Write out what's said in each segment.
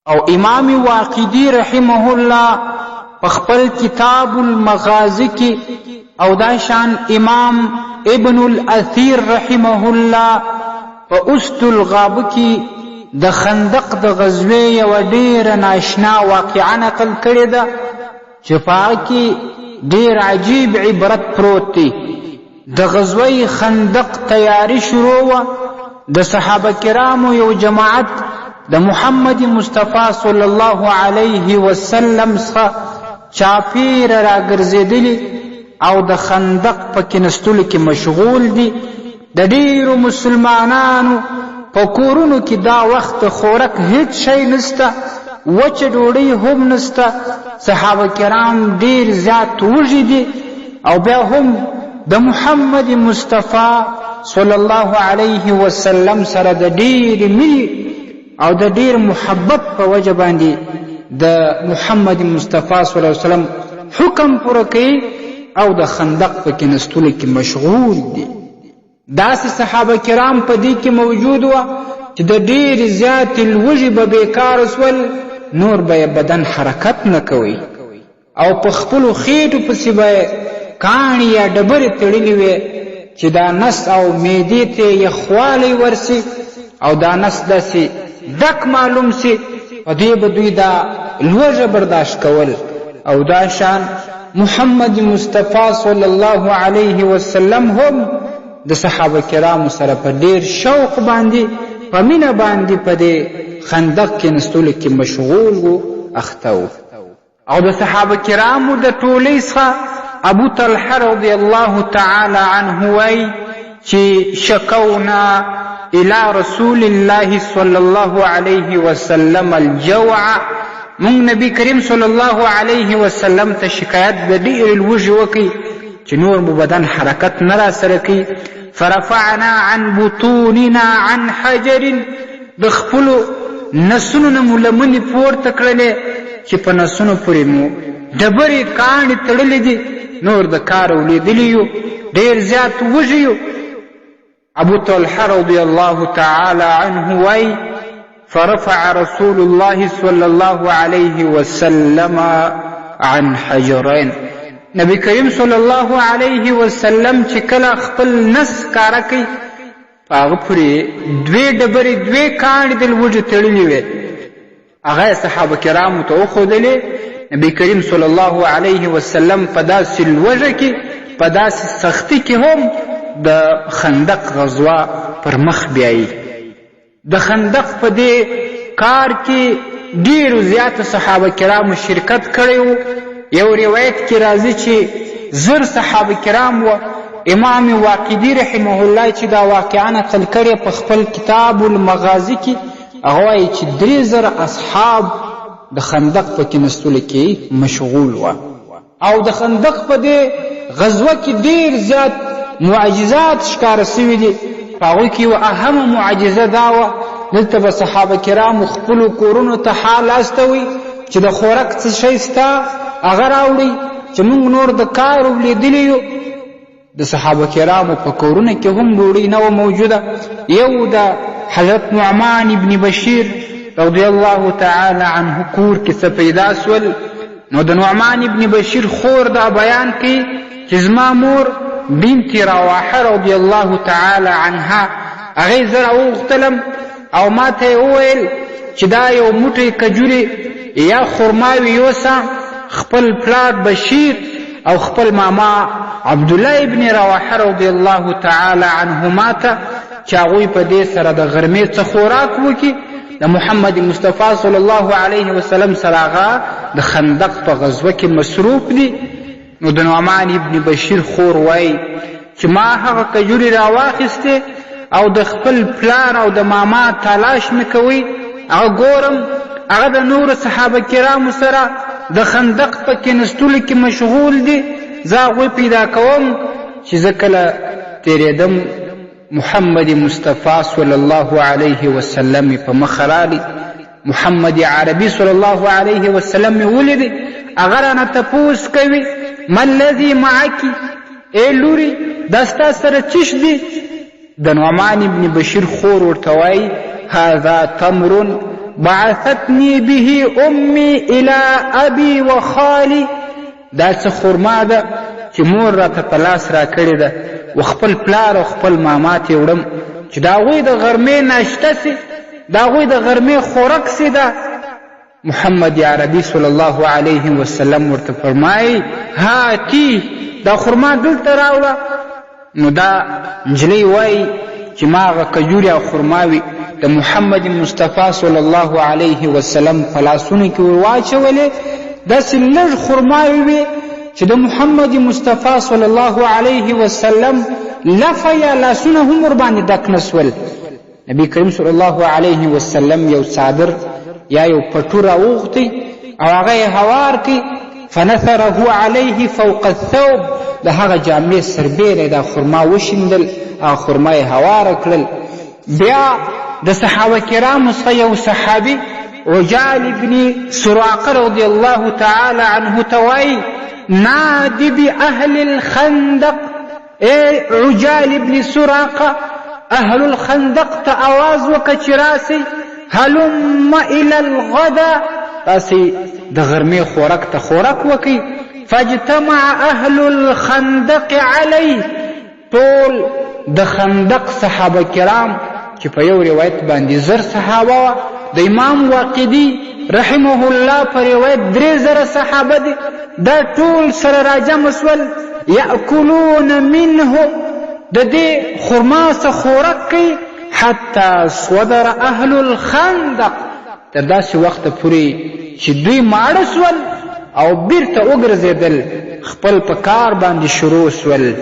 او امام واقدی رحمه الله په خپل کتاب المغازی کې او دا شان امام ابن الاثیر رحمه الله په اسد الغابه کې د خندق د غزوې یوه ډېره ناشنا واقعه نقل کړې ده چې په هغه کې ډېر عجیب عبرت پروت دی. د غزوې خندق تیاری شروع وه. د صحابه کرامو یو جماعت د محمد مصطفی صلی الله علیه وسلم څخه چاپیره راګرځېدلي او د خندق په کینستلو کې مشغول دي. د ډېرو مسلمانانو په کورونو کې دا وخت خوراک هیڅ شی نسته، وچه ډوډۍ هم نسته. صحابه کرام ډېر زیات وږي دي او بیا هم د محمد مصطفی صلی الله علیه وسلم سره د ډېرې مینې او د ډېر محبت په وجه باندې د محمد مصطفی صلی الله علیه وسلم حکم پوره کوي او د خندق په کینستلو کې مشغول دي. داسې صحابه کرام په دې کې موجود وه چې د ډېرې زیاتې لوږې به بېکاره سول، نور به یې بدن حرکت نه کوي او په خپلو خېټو پسې به کاڼي یا ډبرې تړلې وې چې دا نس او معدې ته یخوالی ورسي او دا نس داسې ډک معلوم سي. په دې به دوی دا لوږه برداشت کول. او دا شان محمد مصطفی صلی الله علیه وسلم هم د صحابه کرامو سره په ډېر شوق باندې په مینه باندې په دې خندق کینستلو کې مشغول و، اخته و. او د صحابه کرامو د ټولۍ څخه ابو طلحه رضی الله تعالی عنه وایي چې شکونا الى رسول الله صلی الله علیه وسلم الجوع، مونږ نبی کریم صلی الله علیه وسلم ته شکایت د ډېرې لوږې وکړي چې نور مو بدن حرکت نه راسره کوي. فرفعنا عن بطوننا عن حجر، د خپلو نسونو نه مو لمنې پورته کړلې چې په نسونو پورې مو ډبرې کاڼې تړلې دي، نور د کار ولیدلي یو، ډېر زیات وږي یو. ابو طلحه رضی الله تعالی عنه وایي فرفع رسول الله صلی الله علیه وسلم عن حجرین، نبی کریم صلی الله علیه وسلم چې کله خپل نس کاره کوي په هغه پورې دوې ډبرې دوې کاڼې د لوږې تړلې وې. هغه یې صحابه کرامو ته وښودلې. نبی کریم صلی الله علیه وسلم په داسې لوږه کې په داسې سختي کې هم د خندق غزوه پر مخ بیایي. د خندق په دې کار کې ډېرو زیاتو صحابه کرامو شرکت کړی و. یو روایت کې راځي چې 1000 صحابه کرام و. امام واقدی رحمه الله چې دا واقعه نقل کړې په خپل کتاب المغازی کې، هغه وایي چې 3000 اصحاب د خندق په کینستلو کې مشغول و. او د خندق په دې غزوه کې ډېر زیات معجزات ښکاره سوي دي. په هغوی کې یوه اهمه معجزه دا وه، دلته به صحابه کرامو خپلو کورونو ته حال استوي چې د خوراک څه شی سته هغه راوړئ چې موږ نور د کار ولیدلي یو. د صحابه کرامو په کورونه کې هم ډوډۍ نه وه موجوده. یو د حضرت نعمان ابن بشیر رضی الله تعالی عنه کور کې څه پیدا سول، نو د نعمان ابن بشیر خور دا بیان کوي چې زما مور بنت رواحه رضی الله تعالی عنها هغې زه راوغوښتلم او ما ته یې وویل چې دا یو موټی کجورې یا خرماوي یوسه خپل پلار بشیر او خپل ماما عبدالله ابن رواحه رضی الله تعالی عنهما ته چې هغوی په دې سره د غرمې څه خوراک وکړي. د محمد مصطفی صلی الله علیه وسلم سره هغه د خندق په غزوه کې مصروف دي. نو د نعمان ابن بشیر خور وایي چې ما هغه کجورې راواخیستې او د خپل پلار او د ماما تلاش مې کوي، هغه ګورم هغه د نورو صحابه کرامو سره د خندق په کینستلو کې مشغول دي. زه هغوی پیدا کوم چې زه کله تېرېدم محمد مصطفی صلی الله علیه وسلم په مخه رالی. محمد عربي صلی الله علیه وسلم مې ولیدې، هغه رانه تپوس کوي ما الذي معکی، ای لورې دا ستا سره چش دی؟ د نعمان ابن بشیر خور ورته وایي هذا تمر، بعثتني به امي الى ابي وخالي. دا څه خرما ده چې مور راته په لاس را کړې ده و خپل پلار او خپل ماما ته وړم چې د هغوی د غرمې ناشته سي، د هغوی د غرمې خوراک سي. ده محمد عربي صلی الله علیه وسلم ورته فرمایي هاتی دا خرما دلته راوړه. نو دا نجلۍ وایي چې ما هغه کجورې او خرماوي د محمد مصطفی صلی الله علیه وسلم په لاسونو کې ور واچولې. داسې لږ خرماوي وې چې د محمد مصطفی صلی الله علیه وسلم لفه یا لاسونه هم ورباندې ډک نه سول. نبی کریم صلی الله علیه وسلم یو څادر یا یو پټو راوغوښتی او هغه یې هوار کړي، فنثره علیه فوق الثوب، د هغه جامې سربیره دا خرما وشیندل او خرما یې هواره کړل. بیا د صحابه کرامو څخه یو صحابي عجال بن سراقه رضی الله تعالی عنه ته وایي نادي بأهل الخندق، ای عجال بن سراقه اهل الخندق ته آواز وکړه چې راسئ، هلم الى الغدا، تاسې د غرمې خوراک ته خوراک وکئ. فاجتمع اهل الخندق علیه، ټول د خندق صحابه کرام چې په یو روایت باندې زر صحابه وه، د امام واقدي رحمه الله په روایت 3000 صحابه دي، دا ټول سره راجمع سول. یأکلون منه، د دې خرما څخه خوراک کوي. حتی صدر اهل الخندق، تر داسې وخته پورې چې دوی ماړه سول او بیرته وګرځېدل، خپل په کار باندې شروع سول.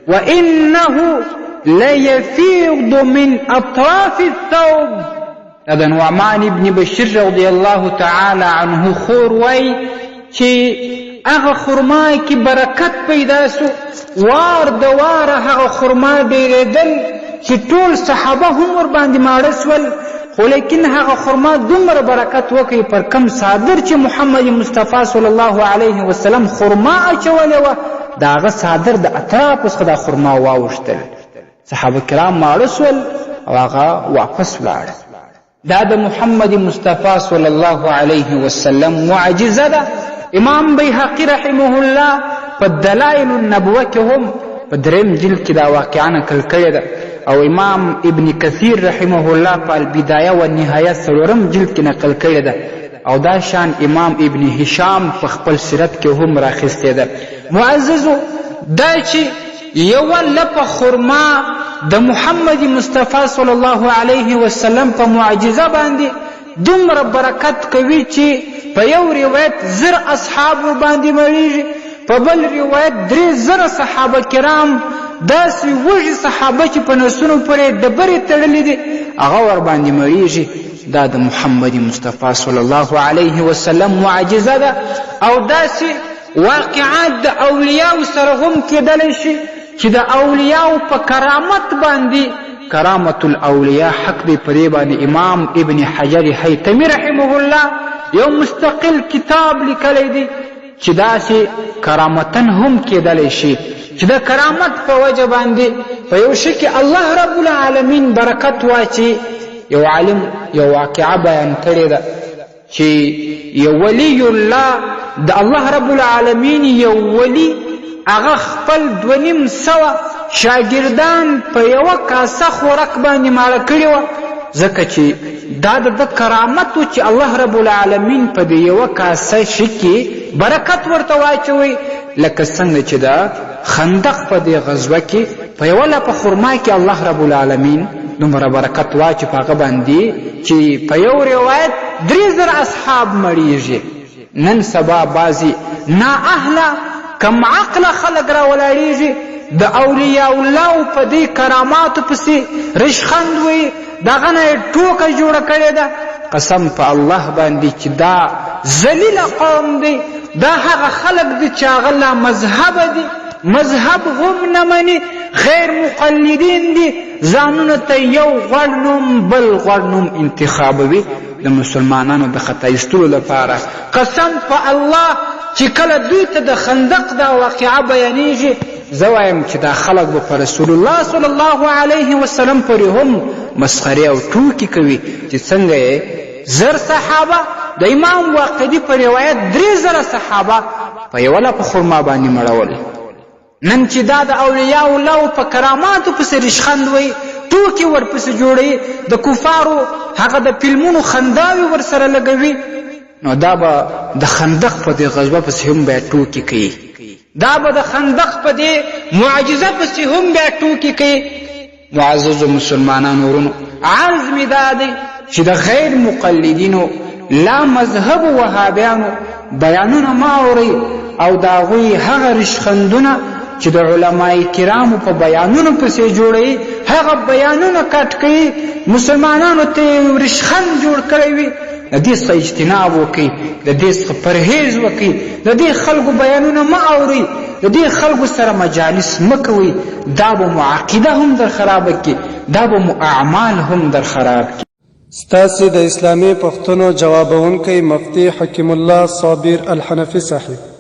وانه لیفیض من اطراف الثوب، دا د نعمان ابن بشیر رضی الله تعالی عنه خور وای چې هغه خرما کې برکت پیدا سو. وار د واره هغه خرما ډېرېدل چې ټول صحابه هم ورباندې ماړه سول، خو لیکن هغه خرما دومره برکت وکړي پر کم صادر چې محمد مصطفی صلی الله علیه وسلم خرما اچولې وه، د هغه صادر د اطرافو څخه دا خرما واوښتل. صحابه کرام ماړه سول او هغه واپس ولاړ. دا د محمد مصطفی صلی الله علیه وسلم معجزه ده. امام بیهقی رحمه الله په دلائل النبوه کې هم په 3 جلد کې دا واقعا نقل کړې ده، او امام ابن کثیر رحمه الله په البدایه والنهایه 4 جلد کې نقل کړې ده، او دا شان امام ابن هشام په خپل سیرت کې هم راخیستې ده. معززو، دا چې یوه لپه خرما د محمد مصطفی صلی الله علیه وسلم په معجزه باندې دومره برکت کوي چې په یو روایت 1000 اصحاب باندې مړیږي، په بل روایت 3000 صحابه کرام، داسې وږي صحابه چې په نسونو پورې ډبرې تړلې دي هغه ورباندې مړیږي. دا د محمد مصطفی صلی الله علیه وسلم معجزه ده. او داسې واقعات د اولیاء سره هم کېدلی شي چې د اولیاء په کرامت باندې، کرامت الاولیاء حق دی، په دې باندې امام ابن حجر حیتمی رحمه الله یو مستقل کتاب لیکلی دی چې داسې کرامتن هم کېدلی شي چې د کرامت په وجه باندې په یو شي کې الله رب العالمین برکت واچي. یو عالم یو واقعه بیان کړې ده چې یو ولی الله د الله رب العالمین یو ولی هغه خپل 2,500 شاګردان په یوه کاسه خوراک باندې ماړه کړي وه، ځکه چې دا د کرامت و چې الله رب العالمین په دې یوه کاسه شي کې برکت ورته واچوي. لکه څنګه چې دا خندق په دې غزوه کې په یوه لپه خرما کې الله رب العالمین دومره برکت واچي په هغه باندې چې په یو روایت 3000 اصحاب مړیږي. نن سبا بعضې نااهله کم عقله خلک را ولاړېږي د اولیاء الله په دې کراماتو پسې رشخند وي، دغه نه یې ټوکه جوړه کړې ده. قسم په الله باندې چې دا ذلیله قوم دی، دا هغه خلک دي چې هغه لا مذهبه دي، مذهب هم نه مني، غیر مقلدین دي، ځانونه ته یو غوړ نوم بل غوړ نوم انتخابوي د مسلمانانو د خطا ایستلو لپاره. قسم په الله چې کله دوی ته د خندق دا واقعه بیانېږي، زه وایم چې دا خلک به په رسول الله صلی الله علیه وسلم پورې هم مسخرې او ټوکې کوي چې څنګه یې زر صحابه د امام واقدي په روایت 3000 صحابه په یوه لپه خرما باندې مړول. نن چې دا د اولیاء الله په کراماتو پسې رشخند وي، ټوکې ورپسې جوړوي، د کفارو هغه د فلمونو خنداوي ورسره لګوي، نو دا به د خندق په دې غزوه پسې هم بیا ټوکې کوي، دا به د خندق په دې معجزه پسې هم بیا ټوکې کوي. معززو مسلمانانو ورونو، عرض مې دا دی چې د غیر مقلدینو لا مذهب وهابیانو بیانونه ما اورئ او د هغوی هغه رشخندونه چې د علماء کرامو په بیانونو پسې جوړوي، هغه بیانونه کټ کوي، مسلمانانو ته رشخند جوړ کړی وي. د دې څخه اجتناب وکړئ، د دې څخه پرهیز وکړئ، د دې خلکو بیانونه مه اورئ، د دې خلکو سره مجالس مه کوئ. دا به مو عقیده هم در خرابه کړي، دا به مو اعمال هم در خراب کړي. ستاسې د اسلامي پوښتنو جوابونکی مفتي حکیم الله صابر الحنفي صاحب.